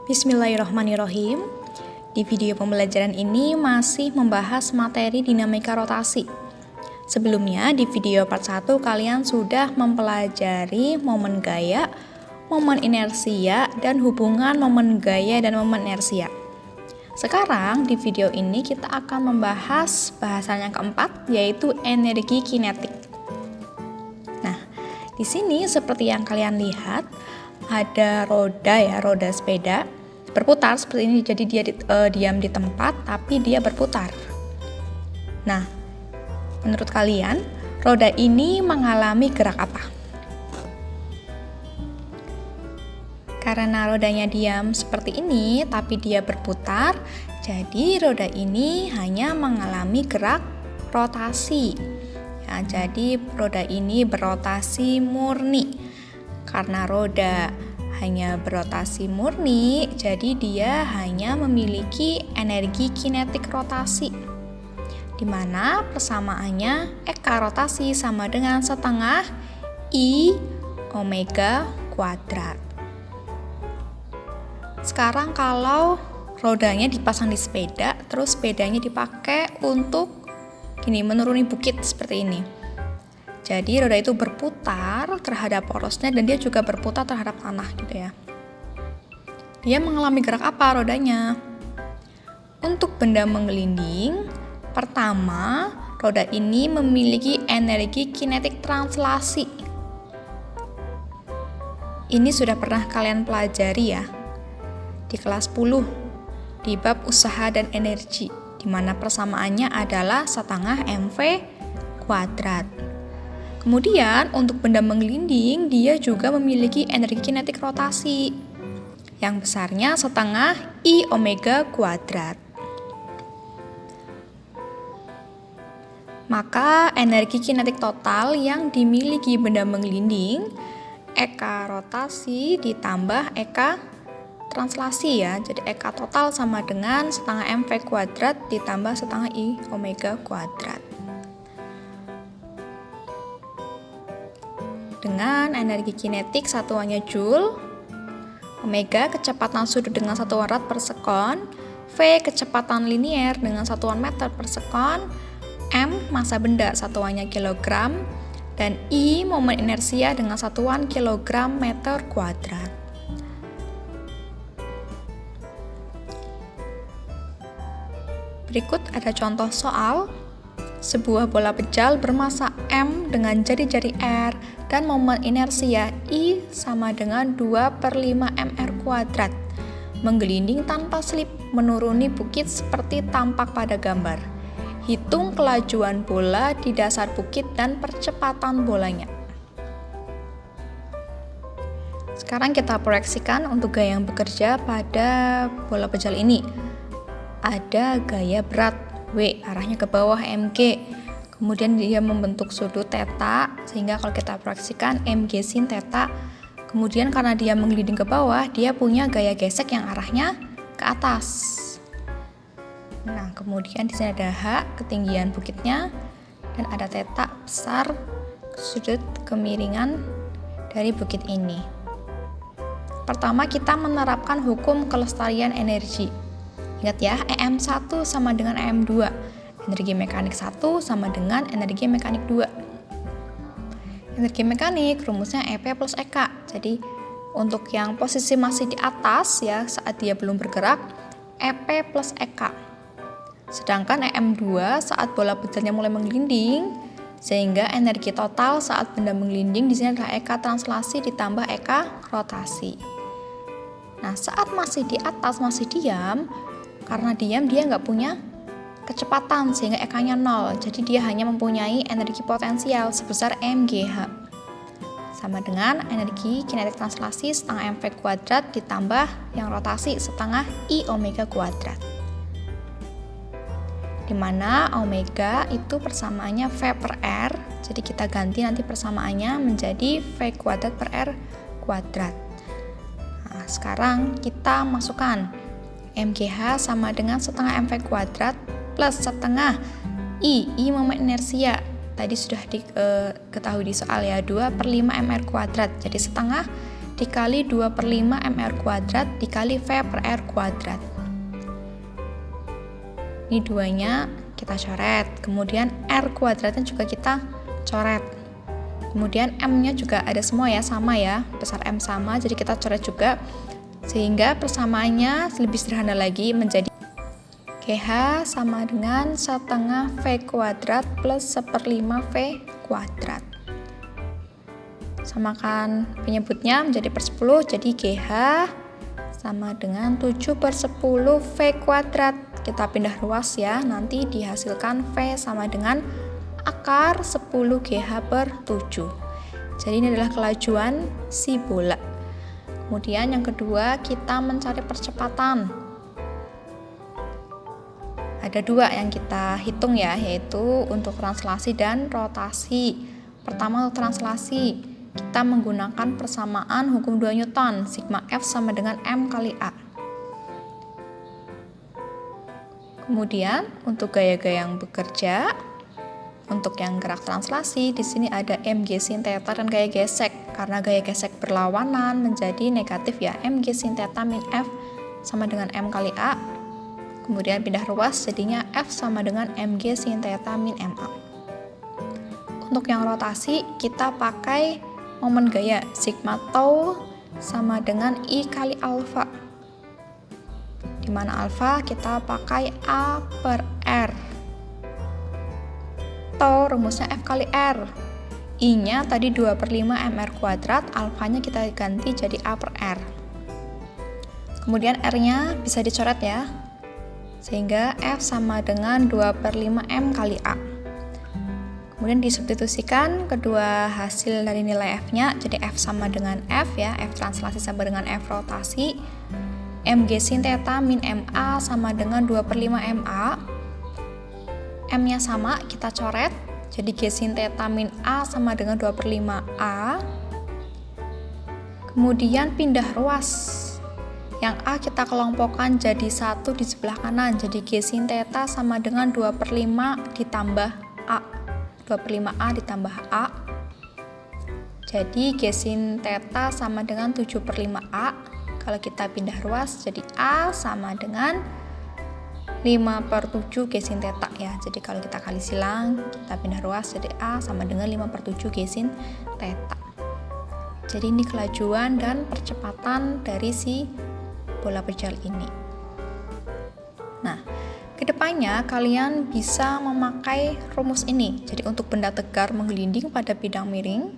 Bismillahirrahmanirrahim. Di video pembelajaran ini masih membahas materi dinamika rotasi. Sebelumnya di video part 1 kalian sudah mempelajari momen gaya, momen inersia, dan hubungan momen gaya dan momen inersia. Sekarang di video ini kita akan membahas bahasan yang keempat, yaitu energi kinetik. Nah, di sini seperti yang kalian lihat ada roda sepeda berputar seperti ini, jadi dia diam di tempat tapi dia berputar. Nah, menurut kalian roda ini mengalami gerak apa? Karena rodanya diam seperti ini tapi dia berputar, jadi roda ini hanya mengalami gerak rotasi. Ya, jadi roda ini berotasi murni. Karena roda hanya berotasi murni, jadi dia hanya memiliki energi kinetik rotasi, di mana persamaannya eka rotasi sama dengan setengah I omega kuadrat. Sekarang kalau rodanya dipasang di sepeda, terus sepedanya dipakai untuk menuruni bukit seperti ini. Jadi roda itu berputar terhadap porosnya dan dia juga berputar terhadap tanah gitu ya. Dia mengalami gerak apa rodanya? Untuk benda menggelinding, pertama, roda ini memiliki energi kinetik translasi. Ini sudah pernah kalian pelajari ya di kelas 10 di bab usaha dan energi, di mana persamaannya adalah setengah mv kuadrat. Kemudian untuk benda menggelinding dia juga memiliki energi kinetik rotasi yang besarnya setengah I omega kuadrat. Maka energi kinetik total yang dimiliki benda menggelinding eka rotasi ditambah eka translasi ya. Jadi eka total sama dengan setengah mv kuadrat ditambah setengah I omega kuadrat. Dengan energi kinetik satuannya joule, omega kecepatan sudut dengan satuan rad per sekon, V kecepatan linier dengan satuan meter per sekon, M massa benda satuannya kilogram, dan I momen inersia dengan satuan kilogram meter kuadrat. Berikut ada contoh soal. Sebuah bola pejal bermassa M dengan jari-jari R dan momen inersia I sama dengan 2/5 mr kuadrat. Menggelinding tanpa slip menuruni bukit seperti tampak pada gambar. Hitung kelajuan bola di dasar bukit dan percepatan bolanya. Sekarang kita proyeksikan untuk gaya yang bekerja pada bola pejal ini. Ada gaya berat W, arahnya ke bawah mg. Kemudian dia membentuk sudut theta, sehingga kalau kita proyeksikan mg sin theta. Kemudian karena dia menggelinding ke bawah, dia punya gaya gesek yang arahnya ke atas. Nah, kemudian di sini ada H, ketinggian bukitnya, dan ada theta besar sudut kemiringan dari bukit ini. Pertama, kita menerapkan hukum kelestarian energi. Ingat ya, EM1 sama dengan EM2. Energi mekanik 1 sama dengan energi mekanik 2. Energi mekanik rumusnya EP plus EK. Jadi untuk yang posisi masih di atas ya, saat dia belum bergerak, EP plus EK. Sedangkan EM2 saat bola pejalnya mulai menggelinding, sehingga energi total saat benda menggelinding di sini adalah EK translasi ditambah EK rotasi. Nah, saat masih di atas, masih diam, karena diam dia nggak punya kecepatan sehingga EK-nya 0. Jadi dia hanya mempunyai energi potensial sebesar mgh. Sama dengan energi kinetik translasi setengah mv kuadrat ditambah yang rotasi setengah I omega kuadrat. Dimana omega itu persamaannya V per R. Jadi kita ganti nanti persamaannya menjadi V kuadrat per R kuadrat. Nah, sekarang kita masukkan mgh sama dengan setengah mv kuadrat plus setengah I momen inersia. Tadi sudah diketahui di soal ya, 2/5 mr kuadrat. Jadi setengah dikali 2/5 mr kuadrat dikali V per R kuadrat. Ini duanya kita coret, kemudian R kuadratnya juga kita coret. Kemudian M-nya juga ada semua ya, sama ya, besar M sama, jadi kita coret juga. Sehingga persamaannya lebih sederhana lagi menjadi GH sama dengan 1/2 V kuadrat plus 1/5 V kuadrat. Samakan penyebutnya menjadi per 10, jadi GH sama dengan 7/10 V kuadrat. Kita pindah ruas ya, nanti dihasilkan V sama dengan akar 10 GH per 7. Jadi ini adalah kelajuan si bola. Kemudian yang kedua, kita mencari percepatan. Ada dua yang kita hitung ya, yaitu untuk translasi dan rotasi. Pertama untuk translasi, kita menggunakan persamaan hukum 2 Newton, sigma F sama dengan M kali A. Kemudian untuk gaya-gaya yang bekerja, untuk yang gerak translasi, di sini ada mg sin theta dan gaya gesek. Karena gaya gesek berlawanan menjadi negatif ya, mg sin theta min F sama dengan M kali A. Kemudian pindah ruas jadinya F sama dengan mg sin theta min MA. Untuk yang rotasi, kita pakai momen gaya sigma tau sama dengan I kali alfa. Dimana alfa kita pakai A per R. Tau rumusnya F kali R. I-nya tadi 2/5 mr kuadrat, alfanya kita ganti jadi A per R. Kemudian R-nya bisa dicoret ya. Sehingga F sama dengan 2/5 M kali A. Kemudian disubstitusikan kedua hasil dari nilai F-nya, jadi F sama dengan F ya, F translasi sama dengan F rotasi. mg sin theta min MA sama dengan 2/5 MA. M-nya sama, kita coret. Jadi G sin theta min A sama dengan 2/5 A. Kemudian pindah ruas. Yang A kita kelompokkan jadi 1 di sebelah kanan. Jadi G sin theta sama dengan 2/5 ditambah A. 2/5 A ditambah A. Jadi G sin theta sama dengan 7/5 A. Kalau kita pindah ruas jadi A sama dengan 5/7 G sin theta ya. Jadi kalau kita kali silang, kita pindah ruas jadi A sama dengan 5/7 G sin theta. Jadi ini kelajuan dan percepatan dari si bola berjalan ini. Nah, kedepannya kalian bisa memakai rumus ini. Jadi untuk benda tegar menggelinding pada bidang miring,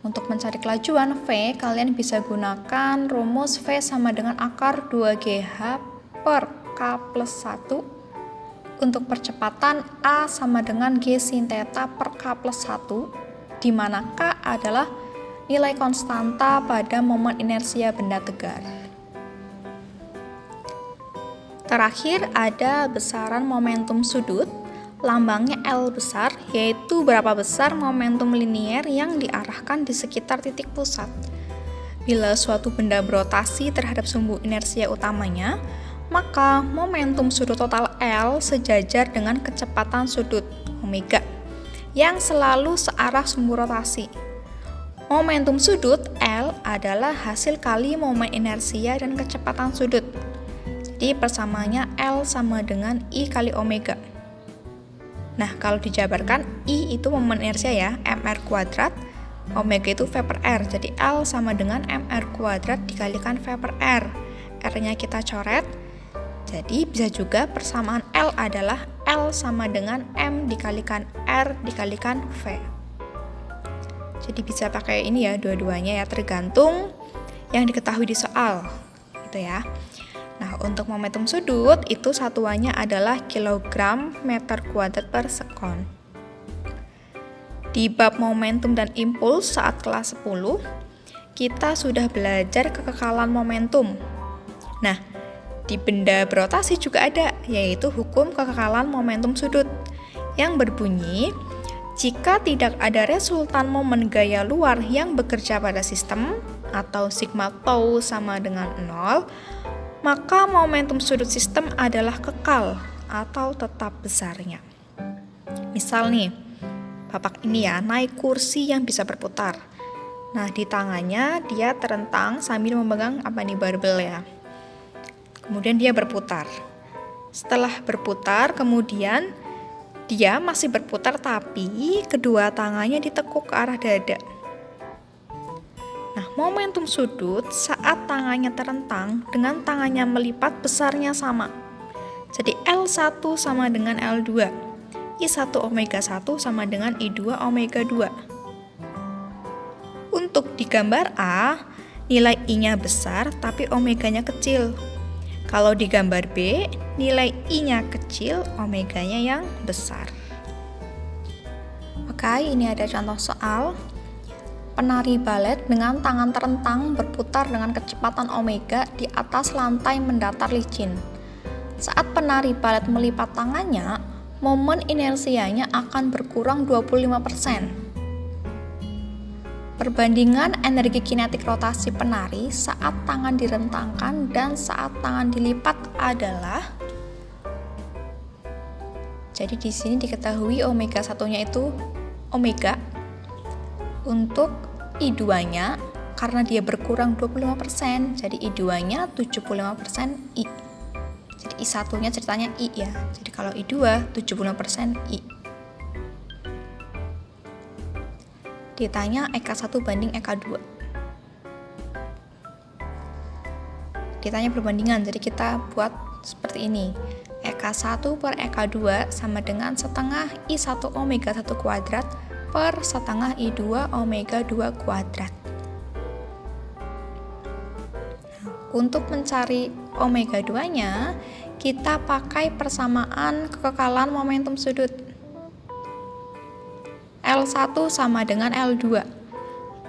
untuk mencari kelajuan V, kalian bisa gunakan rumus V sama dengan akar 2GH per K plus 1. Untuk percepatan A sama dengan G sin theta per K plus 1, di mana K adalah nilai konstanta pada momen inersia benda tegar. Terakhir ada besaran momentum sudut, lambangnya L besar, yaitu berapa besar momentum linier yang diarahkan di sekitar titik pusat. Bila suatu benda berotasi terhadap sumbu inersia utamanya, maka momentum sudut total L sejajar dengan kecepatan sudut omega yang selalu searah sumbu rotasi. Momentum sudut L adalah hasil kali momen inersia dan kecepatan sudut. Jadi persamaannya L sama dengan I kali omega. Nah, kalau dijabarkan, I itu momen inersia ya, mr kuadrat, omega itu V per R. Jadi L sama dengan mr kuadrat dikalikan V per R. R-nya kita coret. Jadi bisa juga persamaan L adalah L sama dengan M dikalikan R dikalikan V. Jadi bisa pakai ini ya, dua-duanya ya, tergantung yang diketahui di soal gitu ya. Nah, untuk momentum sudut itu satuannya adalah kilogram meter kuadrat per sekon. Di bab momentum dan impuls saat kelas 10, kita sudah belajar kekekalan momentum. Nah, di benda berotasi juga ada, yaitu hukum kekekalan momentum sudut, yang berbunyi, jika tidak ada resultan momen gaya luar yang bekerja pada sistem, atau sigma tau sama dengan 0, maka momentum sudut sistem adalah kekal atau tetap besarnya. Misal nih, Bapak ini ya, naik kursi yang bisa berputar. Nah, di tangannya dia terentang sambil memegang barbel ya. Kemudian dia berputar. Setelah berputar, kemudian dia masih berputar tapi kedua tangannya ditekuk ke arah dada. Nah, momentum sudut saat tangannya terentang dengan tangannya melipat besarnya sama. Jadi L1 sama dengan L2. I1 omega 1 sama dengan I2 omega 2. Untuk di gambar A, nilai I-nya besar tapi omeganya kecil. Kalau di gambar B, nilai I-nya kecil, omeganya yang besar. Oke, ini ada contoh soal. Penari balet dengan tangan terentang berputar dengan kecepatan omega di atas lantai mendatar licin. Saat penari balet melipat tangannya, momen inersianya akan berkurang 25%. Perbandingan energi kinetik rotasi penari saat tangan direntangkan dan saat tangan dilipat adalah, jadi di sini diketahui omega satunya itu omega. Untuk I2-nya karena dia berkurang 25%, jadi I2-nya 75% I. Jadi I1-nya ceritanya I ya. Jadi kalau I2 75% I. Ditanya EK 1 banding EK 2. Ditanya perbandingan, jadi kita buat seperti ini. EK 1 per EK 2 sama dengan setengah I1 omega 1 kuadrat per setengah I2 omega 2 kuadrat. Untuk mencari omega 2-nya, kita pakai persamaan kekekalan momentum sudut. L1 sama dengan L2.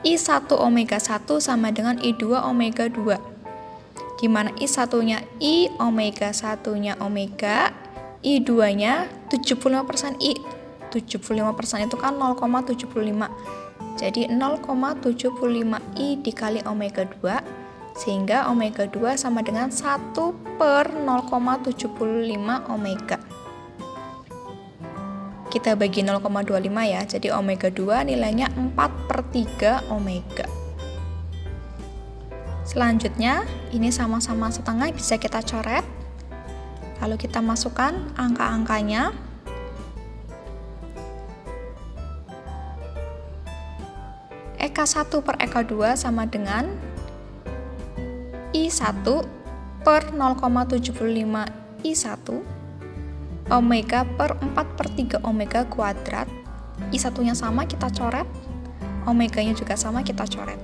I1 omega 1 sama dengan I2 omega 2. Di mana I1-nya I, omega 1-nya omega, I2-nya 75% I. 75% itu kan 0,75. Jadi 0,75 I dikali omega 2, sehingga omega 2 sama dengan 1 per 0,75 omega. Kita bagi 0,25 ya, jadi omega 2 nilainya 4/3 omega. Selanjutnya, ini sama-sama setengah bisa kita coret. Lalu kita masukkan angka-angkanya. EK 1 per EK 2 sama dengan I1 per 0,75 I1 omega per 4/3 omega kuadrat. I1-nya sama, kita coret. Omeganya juga sama, kita coret.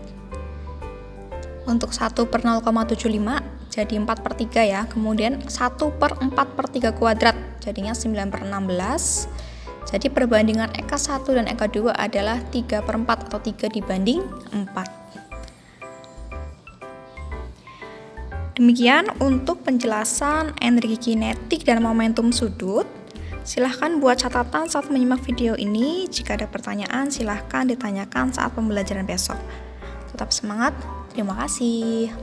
Untuk 1 per 0,75 jadi 4/3 ya. Kemudian 1 per 4/3 kuadrat jadinya 9/16. Jadi perbandingan EK 1 dan EK 2 adalah 3/4 atau 3 dibanding 4. Demikian untuk penjelasan energi kinetik dan momentum sudut. Silahkan buat catatan saat menyimak video ini. Jika ada pertanyaan, silahkan ditanyakan saat pembelajaran besok. Tetap semangat, terima kasih.